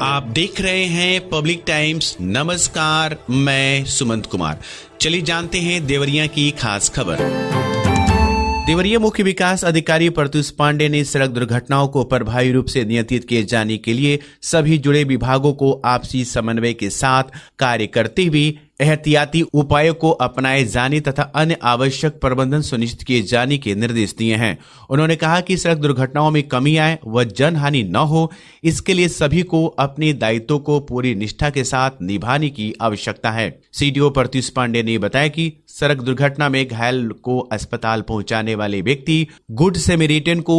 आप देख रहे हैं पब्लिक टाइम्स। नमस्कार, मैं सुमंत कुमार। चलिए जानते हैं देवरिया की खास खबर। देवरिया मुख्य विकास अधिकारी प्रत्युष पांडे ने सड़क दुर्घटनाओं को प्रभावी रूप से नियंत्रित किए जाने के लिए सभी जुड़े विभागों को आपसी समन्वय के साथ कार्य करते हुए एहतियाती उपायों को अपनाए जाने तथा अन्य आवश्यक प्रबंधन सुनिश्चित किए जाने के निर्देश दिए हैं। उन्होंने कहा कि सड़क दुर्घटनाओं में कमी आए व जनहानि न हो, इसके लिए सभी को अपने दायित्वों को पूरी निष्ठा के साथ निभाने की आवश्यकता है। सीडीओ प्रत्युष पांडे ने बताया कि सड़क दुर्घटना में घायल को अस्पताल पहुंचाने वाले व्यक्ति गुड सैमरिटन को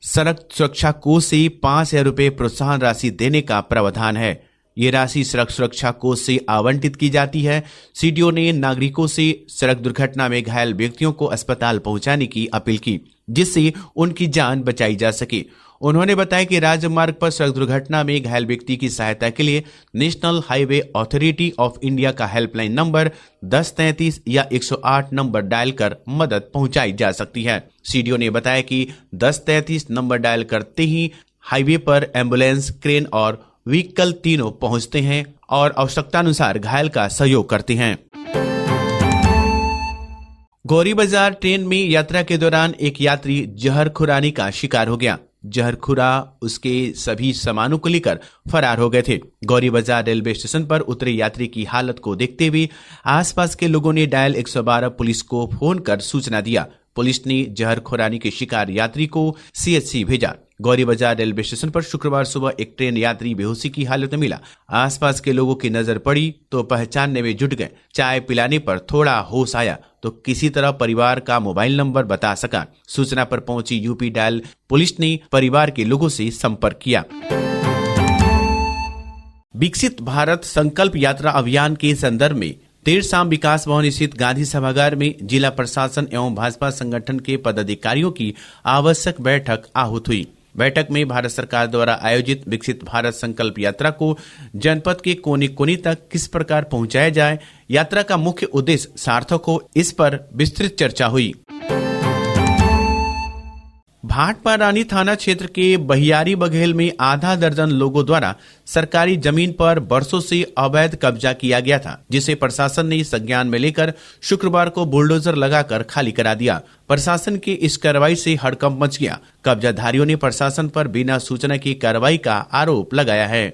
सड़क सुरक्षा कोष से 5,000 रुपए प्रोत्साहन राशि देने का प्रावधान है। ये राशि सड़क सुरक्षा कोष से आवंटित की जाती है। सीडीओ ने नागरिकों से सड़क दुर्घटना में घायल व्यक्तियों को अस्पताल पहुंचाने की अपील की, जिससे उनकी जान बचाई जा सके। उन्होंने बताया कि राजमार्ग पर सड़क दुर्घटना में घायल व्यक्ति की सहायता के लिए national highway authority of India का हेल्पलाइन नंबर 1033 या 108 नंबर डायल कर मदद पहुंचाई जा सकती है। सीडीओ ने बताया कि 1033 नंबर डायल करते ही हाईवे पर एम्बुलेंस, क्रेन और व्हीकल तीनों पहुंचते हैं और आवश्यकतानुसार घायल का सहयोग करते हैं। गौरी बाजार ट्रेन में यात्रा के दौरान एक यात्री जहर खुरानी का शिकार हो गया। जहर खुरा उसके सभी सामानों को लेकर फरार हो गए थे। गौरी बाजार रेलवे स्टेशन पर उतरे यात्री की हालत को देखते हुए आसपास के लोगों ने डायल 112 पुलिस को फोन कर सूचना दिया। पुलिस ने जहर खुरानी के शिकार यात्री को सीएचसी भेजा। गौरी बाजार रेलवे स्टेशन पर शुक्रवार सुबह एक ट्रेन यात्री बेहोशी की हालत में मिला। आसपास के लोगों की नजर पड़ी तो पहचानने में जुट गए। चाय पिलाने पर थोड़ा होश आया तो किसी तरह परिवार का मोबाइल नंबर बता सका। सूचना पर पहुंची यूपी डायल पुलिस ने परिवार के लोगों से संपर्क किया। विकसित भारत संकल्प यात्रा अभियान के संदर्भ में देर शाम विकास भवन स्थित गांधी सभागार में जिला प्रशासन एवं भाजपा संगठन के पदाधिकारियों की आवश्यक बैठक आहूत हुई। बैठक में भारत सरकार द्वारा आयोजित विकसित भारत संकल्प यात्रा को जनपद के कोने कोने तक किस प्रकार पहुंचाया जाए, यात्रा का मुख्य उद्देश्य सार्थक हो, इस पर विस्तृत चर्चा हुई। भाटपारानी थाना क्षेत्र के बहियारी बघेल में आधा दर्जन लोगों द्वारा सरकारी जमीन पर वर्षों से अवैध कब्जा किया गया था, जिसे प्रशासन ने संज्ञान में लेकर शुक्रवार को बुलडोजर लगाकर खाली करा दिया। प्रशासन की इस कार्रवाई से हड़कंप मच गया। कब्जाधारियों ने प्रशासन पर बिना सूचना की कार्रवाई का आरोप लगाया है।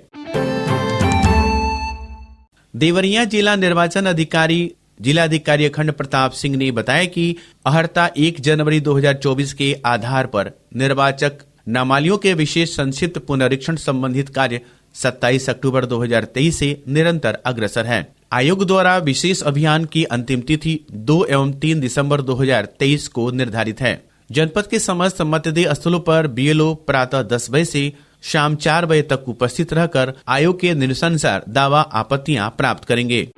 देवरिया जिला निर्वाचन अधिकारी जिलाधिकारी अखंड प्रताप सिंह ने बताया कि अहर्ता 1 जनवरी 2024 के आधार पर निर्वाचक नामावलियों के विशेष संक्षिप्त पुनरीक्षण संबंधित कार्य 27 अक्टूबर 2023 से निरंतर अग्रसर है। आयोग द्वारा विशेष अभियान की अंतिम तिथि 2 एवं 3 दिसंबर 2023 को निर्धारित है। जनपद के समस्त मतदेय स्थलों पर बीएलओ प्रातः 10 बजे से शाम 4 बजे तक उपस्थित रहकर आयोग के निर्देशानुसार दावा आपत्तियां प्राप्त करेंगे।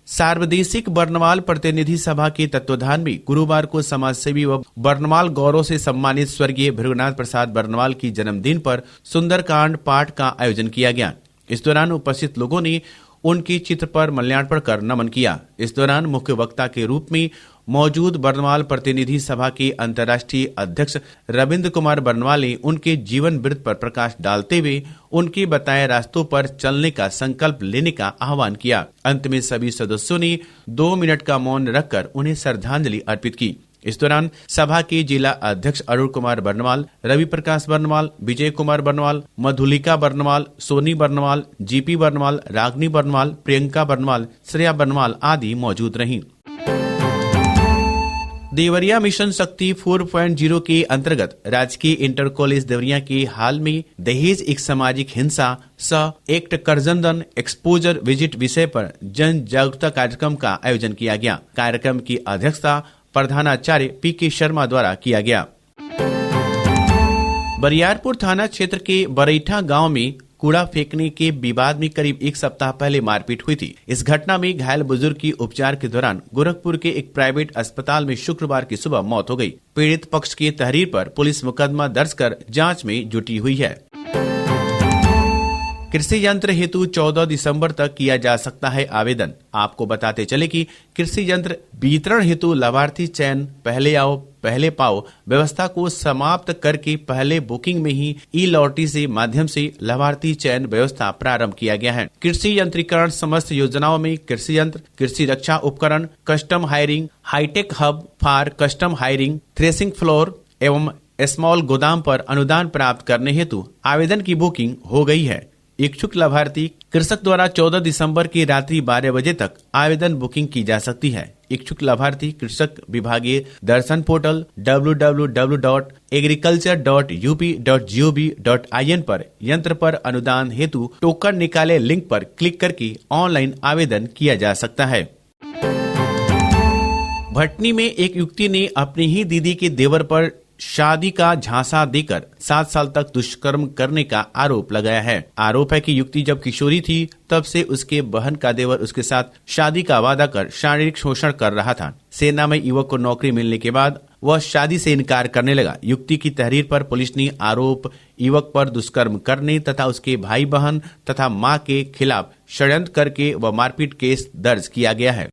सार्वदेशिक बर्नवाल प्रतिनिधि सभा के तत्वाधान में गुरुवार को समाजसेवी व बर्नवाल गौरव से सम्मानित स्वर्गीय भृगुनाथ प्रसाद बर्नवाल की जन्मदिन पर सुंदरकांड पाठ का आयोजन किया गया। इस दौरान उपस्थित लोगों ने उनकी चित्र पर माल्यार्पण कर नमन किया। इस दौरान मुख्य वक्ता के रूप में मौजूद बर्नवाल प्रतिनिधि सभा के अंतर्राष्ट्रीय अध्यक्ष रविंद्र कुमार बर्नवाल ने उनके जीवन वृत्त पर प्रकाश डालते हुए उनके बताए रास्तों पर चलने का संकल्प लेने का आह्वान किया। अंत में सभी सदस्यों ने 2 मिनट का मौन रखकर उन्हें श्रद्धांजलि अर्पित की। इस दौरान सभा के जिला अध्यक्ष अरुण कुमार बर्नवाल, रवि प्रकाश बर्नवाल, विजय कुमार बर्नवाल, मधुलिका बर्नवाल, सोनी बर्नवाल, जीपी बर्नवाल, रागनी बर्नवाल, प्रियंका बर्नवाल, श्रेया बर्नवाल आदि मौजूद रहीं। देवरिया मिशन शक्ति 4.0 के अंतर्गत राजकीय इंटर कॉलेज देवरिया के हाल में दहेज एक सामाजिक हिंसा सह एक्ट करजनदन एक्सपोजर विजिट विषय पर जन जागरूकता कार्यक्रम का आयोजन किया गया। कार्यक्रम की अध्यक्षता प्रधानाचार्य पीके शर्मा द्वारा किया गया। बरियारपुर थाना क्षेत्र के बरैठा गांव में कूड़ा फेंकने के विवाद में करीब 1 सप्ताह पहले मारपीट हुई थी। इस घटना में घायल बुजुर्ग की उपचार के दौरान गोरखपुर के एक प्राइवेट अस्पताल में शुक्रवार की सुबह मौत हो गई। पीड़ित पक्ष की तहरीर पर पुलिस मुकदमा दर्ज कर जांच में जुटी हुई है। कृषि यंत्र हेतु 14 दिसंबर तक किया जा सकता है आवेदन। आपको बताते चले कि कृषि यंत्र वितरण हेतु लाभार्थी चयन पहले आओ पहले पाओ व्यवस्था को समाप्त करके पहले बुकिंग में ही ई लॉटरी से माध्यम से लाभार्थी चयन व्यवस्था प्रारंभ किया गया है। कृषि यंत्रीकरण समस्त योजनाओं में कृषि यंत्र, कृषि रक्षा उपकरण, custom hiring, high tech hub for custom hiring, threshing floor एवं स्मॉल गोदाम पर अनुदान प्राप्त करने हेतु आवेदन की बुकिंग हो गई है। इच्छुक लाभार्थी कृषक द्वारा 14 दिसंबर की रात्रि 12 बजे तक आवेदन बुकिंग की जा सकती है। इच्छुक लाभार्थी कृषक विभागीय दर्शन पोर्टल www.agriculture.up.gov.in पर यंत्र पर अनुदान हेतु टोकन निकाले लिंक पर क्लिक करके ऑनलाइन आवेदन किया जा सकता है। भटनी में एक युवती ने अपनी ही दीदी के देवर पर शादी का झांसा देकर 7 साल तक दुष्कर्म करने का आरोप लगाया है। आरोप है कि युवती जब किशोरी थी तब से उसके बहन का देवर उसके साथ शादी का वादा कर शारीरिक शोषण कर रहा था। सेना में युवक को नौकरी मिलने के बाद वह शादी से इनकार करने लगा। युवती की तहरीर पर पुलिस ने आरोप युवक पर दुष्कर्म करने तथा उसके भाई बहन तथा मां के खिलाफ षड्यंत्र करके व मारपीट केस दर्ज किया गया है।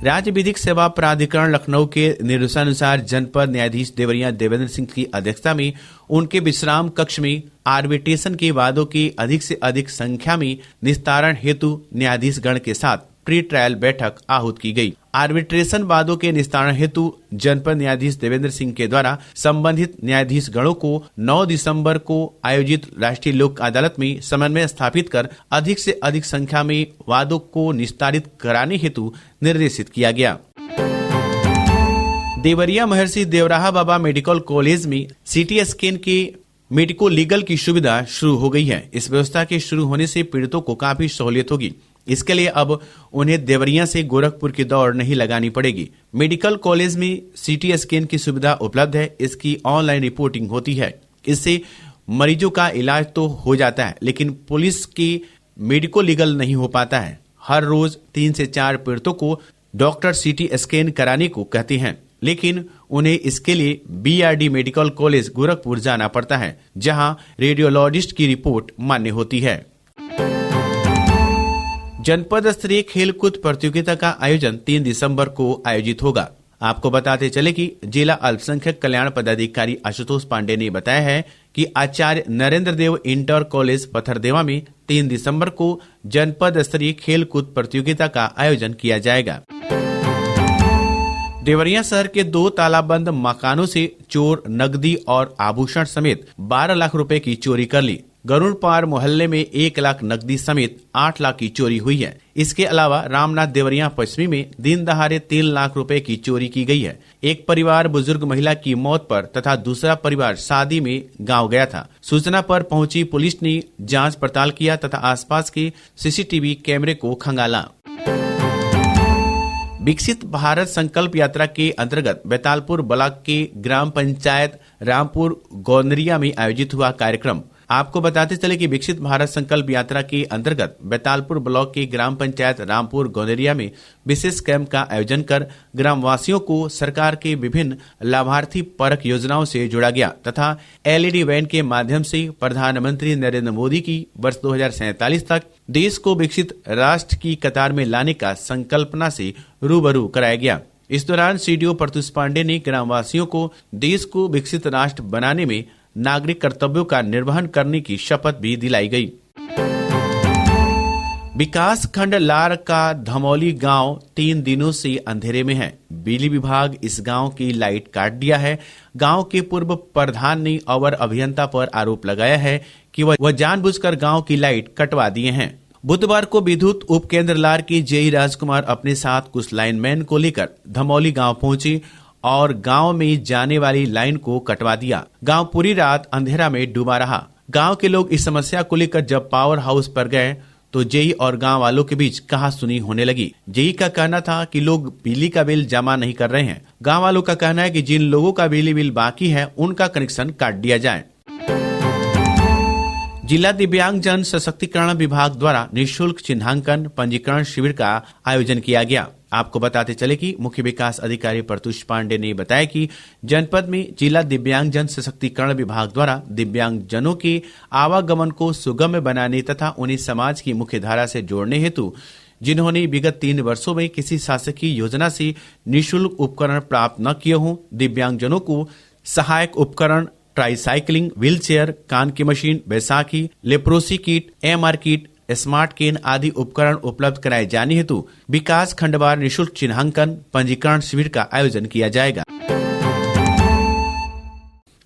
राज्य विधिक सेवा प्राधिकरण लखनऊ के निर्देशानुसार जनपद न्यायाधीश देवरिया देवेंद्र सिंह की अध्यक्षता में उनके विश्राम कक्ष में आर्बिट्रेशन के वादों की अधिक से अधिक संख्या में निस्तारण हेतु न्यायाधीश गण के साथ प्री ट्रायल बैठक आहूत की गई। आर्बिट्रेशन वादों के निस्तारण हेतु जनपद न्यायाधीश देवेंद्र सिंह के द्वारा संबंधित न्यायाधीश गणों को 9 दिसंबर को आयोजित राष्ट्रीय लोक अदालत में समन्वय स्थापित कर अधिक से अधिक संख्या में वादों को निस्तारित कराने हेतु निर्देशित किया गया। देवरिया महर्षि देवराहा बाबा मेडिकल कॉलेज में सीटी स्कैन के मेडिको लीगल की सुविधा शुरू हो गई है। इस व्यवस्था के शुरू होने से पीड़ितों को काफी सहूलियत होगी। इसके लिए अब उन्हें देवरिया से गोरखपुर की दौड़ नहीं लगानी पड़ेगी। मेडिकल कॉलेज में सीटी स्कैन की सुविधा उपलब्ध है। इसकी ऑनलाइन रिपोर्टिंग होती है। इससे मरीजों का इलाज तो हो जाता है, लेकिन पुलिस की मेडिको लीगल नहीं हो पाता है। हर रोज 3 से 4 पीड़ितों को डॉक्टर सीटी स्कैन कराने को कहते हैं, लेकिन उन्हें इसके लिए बीआरडी मेडिकल कॉलेज गोरखपुर जाना पड़ता है, जहां रेडियोलॉजिस्ट की रिपोर्ट मान्य होती है। जनपद स्तरीय खेलकूद प्रतियोगिता का आयोजन 3 दिसंबर को आयोजित होगा। आपको बताते चले कि जिला अल्पसंख्यक कल्याण पदाधिकारी आशुतोष पांडे ने बताया है कि आचार्य नरेंद्र देव इंटर कॉलेज पथरदेवा में 3 दिसंबर को जनपद स्तरीय खेलकूद प्रतियोगिता का आयोजन किया जाएगा। देवरिया शहर के 2 तालाबंद मकानों से चोर नकदी और आभूषण समेत 12 लाख रुपए की चोरी कर ली। गरुड़पार मोहल्ले में 1 लाख नकदी समेत 8 लाख की चोरी हुई है। इसके अलावा रामनाथ देवरिया पश्चिमी में दिन दहाड़े 3 लाख रुपए की चोरी की गई है। एक परिवार बुजुर्ग महिला की मौत पर तथा दूसरा परिवार शादी में गांव गया था। सूचना पर पहुंची पुलिस ने जांच पड़ताल किया तथा आसपास के सीसीटीवी कैमरे को खंगाला। विकसित भारत संकल्प यात्रा के अंतर्गत बैतालपुर ब्लॉक के ग्राम पंचायत रामपुर गौनरिया में आयोजित हुआ कार्यक्रम। आपको बताते चले कि विकसित भारत संकल्प यात्रा के अंतर्गत बैतालपुर ब्लॉक के ग्राम पंचायत रामपुर गौनरिया में विशेष कैंप का आयोजन कर ग्रामवासियों को सरकार के विभिन्न लाभार्थी परक योजनाओं से जोड़ा गया तथा एलईडी वैन के माध्यम से प्रधानमंत्री नरेंद्र मोदी की वर्ष 2047 तक देश को विकसित राष्ट्र की कतार में लाने का संकल्पना से रूबरू कराया गया। इस दौरान सीडीओ प्रत्युष पांडे ने ग्रामवासियों को देश को विकसित राष्ट्र बनाने में नागरिक कर्तव्यों का निर्वहन करने की शपथ भी दिलाई गई। विकास खंड लार का धमौली गांव 3 दिनों से अंधेरे में है। बिजली विभाग इस गांव की लाइट काट दिया है। गांव के पूर्व प्रधान ने अवर अभियंता पर आरोप लगाया है कि वह जानबूझकर गांव की लाइट कटवा दिए हैं। बुधवार को विद्युत उप केंद्र लार के जेई राजकुमार अपने साथ कुछ लाइनमैन को लेकर धमौली गांव पहुंचे और गांव में जाने वाली लाइन को कटवा दिया। गांव पूरी रात अंधेरा में डूबा रहा। गांव के लोग इस समस्या को लेकर जब पावर हाउस पर गए तो जेई और गांव वालों के बीच कहासुनी होने लगी। जेई का कहना था कि लोग बिजली का बिल जमा नहीं कर रहे हैं। गांव वालों का कहना है कि जिन लोगों का बिजली बिल बाकी है उनका कनेक्शन काट दिया जाए। जिला दिव्यांग जन सशक्तिकरण विभाग द्वारा निःशुल्क चिन्हांकन पंजीकरण शिविर का आयोजन किया गया। आपको बताते चले कि मुख्य विकास अधिकारी प्रत्युष पांडे ने बताया कि जनपद में जिला दिव्यांगजन सशक्तिकरण विभाग द्वारा दिव्यांगजनों के आवागमन को सुगम बनाने तथा उन्हें समाज की मुख्य धारा से जोड़ने हेतु जिन्होंने विगत 3 वर्षों में किसी शासकीय योजना से निःशुल्क उपकरण प्राप्त न किए हों, दिव्यांगजनों को सहायक उपकरण, ट्राईसाइकिलिंग, व्हीलचेयर, कान की मशीन, बैसाखी, leprosy kit, MR kit, smart cane आदि उपकरण उपलब्ध कराए जाने हेतु विकास खंडवार निःशुल्क चिन्हांकन पंजीकरण शिविर का आयोजन किया जाएगा।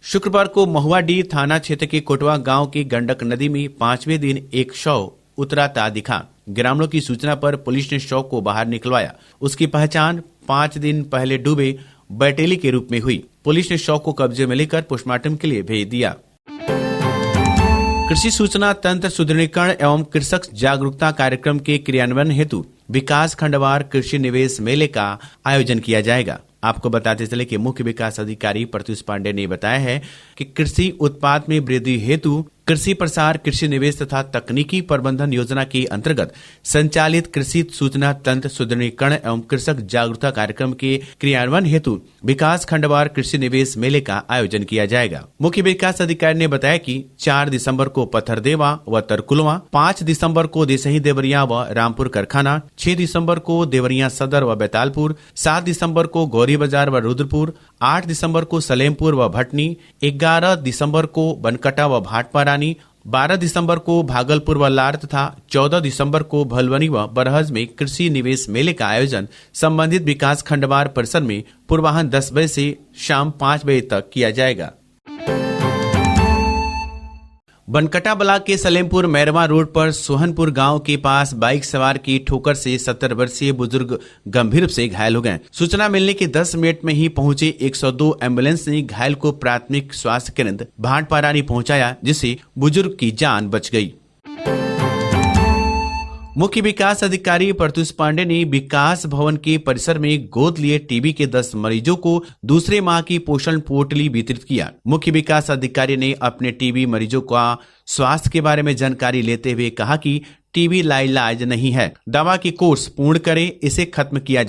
शुक्रवार को महुआडीह थाना क्षेत्र के कोटवा गांव की गंडक नदी में 5वें दिन एक शव उतराता दिखा। ग्रामीणों की सूचना पर पुलिस ने शव को बाहर निकलवाया। उसकी पहचान 5 दिन पहले डूबे बैटेली के रूप में हुई। पुलिस ने शव को कब्जे में लेकर पोस्टमार्टम के लिए भेज दिया। कृषि सूचना तंत्र सुदृढ़ीकरण एवं कृषक जागरूकता कार्यक्रम के क्रियान्वयन हेतु विकास खंडवार कृषि निवेश मेले का आयोजन किया जाएगा। आपको बताते चले कि मुख्य विकास अधिकारी प्रत्युष पांडे ने बताया है कि कृषि उत्पाद में वृद्धि हेतु कृषि प्रसार, कृषि निवेश तथा तकनीकी प्रबंधन योजना के अंतर्गत संचालित कृषि सूचना तंत्र सुदृढ़ीकरण एवं कृषक जागरूकता कार्यक्रम के क्रियान्वयन हेतु विकास खंडवार कृषि निवेश मेले का आयोजन किया जाएगा। मुख्य विकास अधिकारी ने बताया कि 4 दिसंबर को पत्थरदेवा व तरकुलवा, 5 दिसंबर को देसही देवरिया व रामपुर कारखाना, 6 दिसंबर को देवरिया सदर व बैतालपुर, 7 दिसंबर को गौरी बाजार व रुद्रपुर, 8 दिसंबर को सलेमपुर व भटनी, 11 दिसंबर को बनकटा व भाटपारा, 12 दिसंबर को भागलपुर व लार तथा 14 दिसंबर को भलवनी व बरहज में कृषि निवेश मेले का आयोजन संबंधित विकास खंडवार परिसर में पूर्वाह्न 10 बजे से शाम 5 बजे तक किया जाएगा। बनकटा ब्लॉक के सलेमपुर मैरवा रोड पर सोहनपुर गांव के पास बाइक सवार की ठोकर से 70 वर्षीय बुजुर्ग गंभीर रूप से घायल हो गए। सूचना मिलने के 10 मिनट में ही पहुंचे 102 एम्बुलेंस ने घायल को प्राथमिक स्वास्थ्य केंद्र भाटपारा पहुंचाया, जिससे बुजुर्ग की जान बच गई। मुख्य विकास अधिकारी प्रत्युष पांडे ने विकास भवन के परिसर में गोद लिए टीबी के 10 मरीजों को दूसरे माह की पोषण पोटली वितरित किया। मुख्य विकास अधिकारी ने अपने टीबी मरीजों का स्वास्थ्य के बारे में जानकारी लेते हुए कहा कि टीबी लाइलाज नहीं है, दवा की कोर्स पूर्ण करें, इसे खत्म किया जा